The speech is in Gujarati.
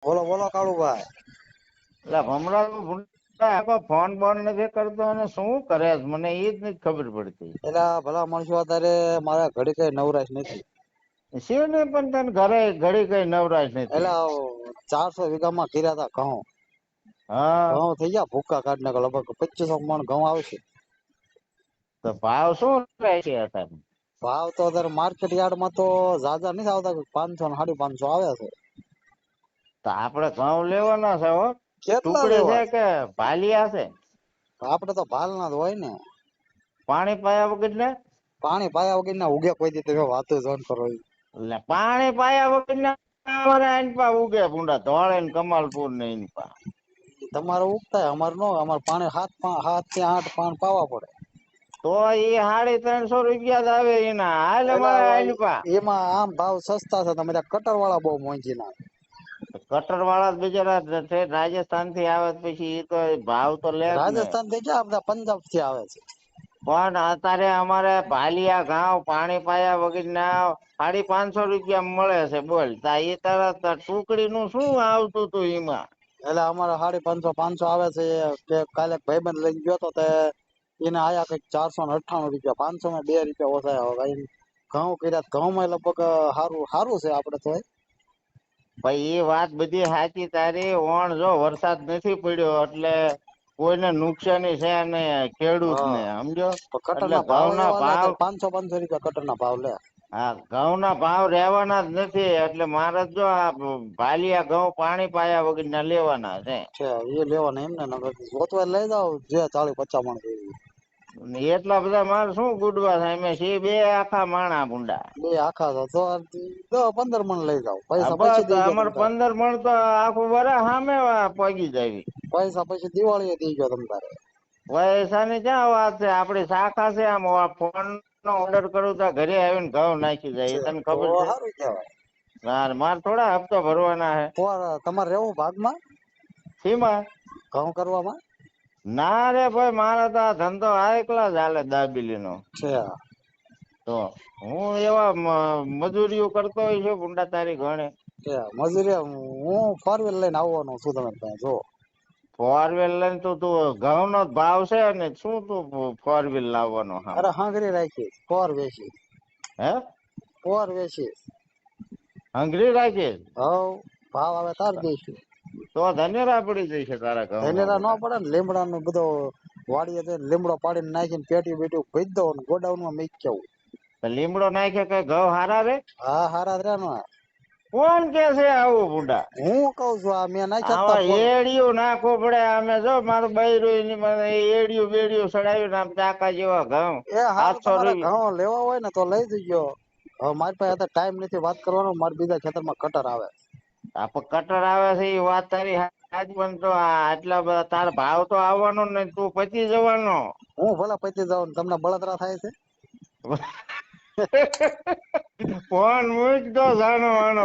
બોલો બોલો કાળુભાઈ. એટલે ભમરાનો ભૂંડા આખો ફોન બોન નથી કરતો અને શું કરે છે મને એ જ નથી ખબર પડતી. એટલે ભલા માણસો અત્યારે મારે ઘડી કઈ નવરાશ નથી. શિવને પણ તને ઘરે ઘડી કઈ નવરાશ એટલે નથી. 400 વીઘામાં કર્યા હતા ઘઉં. હા ઘઉં થઈ ગયા ભૂકા કાઢ નાખો, લગભગ 2500 મણ ઘઉં આવશે. તો ભાવ શું રહે છે અત્યારે? ભાવ તો અત્યારે માર્કેટ યાર્ડમાં તો ઝાઝા નથી આવતા, 500 ને 550 આવે છે. તો આપડે ઘઉં લેવાના છે હો. કેટલા ટુકડી છે લેવા? કે ભાલિયા છે? આપડે તો ભાલના જ હોય ને. પાણી પાયા વગર ને? પાણી પાયા વગર ના ઉગે કોઈ દી, તમે વાતો જોન કરો. એટલે પાણી પાયા વગર ના અમારે આઈનપા ઉગે ભૂંડા, ધોળે ને કમાલપુર ને ઈનપા. તમારે ઉગતા અમારે નો, અમારે પાણી 7 થી 8 પાણ પાવા પડે. તો એ 350 રૂપિયા જ આવે એના, હાલ અમારે આઈનપા. એટલે એમાં આમ ભાવ સસ્તા છે, તમે કટર વાળા બહુ મોંઘી ના. કટર વાળા બિચારા રાજસ્થાન થી આવે પછી એ તો ભાવ તો લે જ ને. રાજસ્થાન થી ક્યાં, બધા પંજાબ થી આવે છે. પણ અત્યારે અમારે ભાલિયા ઘઉં પાણી પાયા વગર ના 550 રૂપિયા મળે છે બોલ. એ તરત ટુકડી નું શું આવતું હતું એમાં. એટલે અમારે 550 આવે છે. કે કાલે ભાઈબંધ લઈને ગયો તો તે એને આયા કઈક 498 રૂપિયા, 500 માં 2 રૂપિયા ઓછા. ઘઉં કર્યા, ઘઉં માં લગભગ સારું છે આપડે તો. ભાઈ એ વાત બધી સાચી તારી. ઓણ જો વરસાદ નથી પડ્યો એટલે કોઈને નુકસાની છે ને ખેડૂત ને, સમજો. કટર એટલે ના ભાવ ઘઉંના એવા લે, ભાવ 500 રૂપિયા કટર ના ભાવ લે. હા, ઘઉં ના ભાવ રેવાના જ નથી. એટલે મારે જો આ ભાલિયા ઘઉં પાણી પાયા વગર ના લેવાના છે. એ લેવાના એમ ને, ગોતવા લઈ જાવ જે 40-50 મણ. એટલા બધા મારે શું ગુડવા થાય? અમે છીએ બે આખા માણા ભૂંડા. બે આખા તો 10-15 મણ લઈ જાવ, હા પૈસા પછી બસ દઈ ગયો તમ અમારે તારે. 15 મણ તો આખું વરસ સામે પગી જાય. પૈસા પછી દિવાળી દઈ ગયો તમ તારે. પૈસાની ક્યાં વાત છે? આપડી શાખા છે. આમ ફોન નો ઓર્ડર કરું તો ઘરે આવીને ઘઉં નાખી જાય, એ તને તો ખબર છે? સારું કહેવાય. મારે થોડા હપ્તા ભરવાના હે. તમારે રહેવું ભાગમાં શીમાં? ઘઉં કરવામાં? ના રે ભાઈ, મારે તો આ ધંધો એકલા જ હાલે દાબેલી નો. છે. તો હું એવા મજૂરીઓ કરતો હોય છે ભૂંડા તારી ઘણે. મજૂરી હું 4 વ્હીલ લઈને આવવાનો છું તમે ત્યાં જો. 4 વ્હીલ લઈને તું ઘઉં નો ભાવ છે ને શું તું 4 વ્હીલ લાવવાનો અરે હામાં? હાંગરી રાખી પોર વેચી. હે? પોર વેચી. હંગરી રાખી? હવ ભાવ આવે તાર દઈશું. તો ધનેરા પડી જશે તારા ઘઉંમાં ધનેરા ન મોટા. પડે ને, લીમડા નું બધો વાડીએ જઈને લીમડો પાડીને નાખીને પેટી બેટી ભરી દઉં ને ગોડાઉન માં મેક આવું. તો લીમડો નાખે કઈ ઘઉં હારા રે? હા હારા જ રે. કોણ કે છે આવું ભૂંડા? હું કઉ છું, આ મેં નાખ્યા તા આમાં પોર. એડિયું નાખવું પડે. અમે જો મારું બૈરું એડિયું બેડિયું સડાવ્યું આમ ચાકા જેવા ઘઉં એ હારું, 700 રૂપિયા. તમારે ઘઉં લેવા હોય ને તો લઈ જજો. હવે મારી પાસે અત્યારે ટાઈમ નથી વાત કરવાનો, મારે બીજા ખેતરમાં કટર આવે. આપ કટર આવે છે એ વાત તારી આજ પણ તો આટલા બધા તાર ભાવ તો આવવાનો ને તું પચી જવાનો. હું ભલા પૈતી જાઉં, તમને બળતરા થાય છે. ફોન મૂક તો જાનો આનો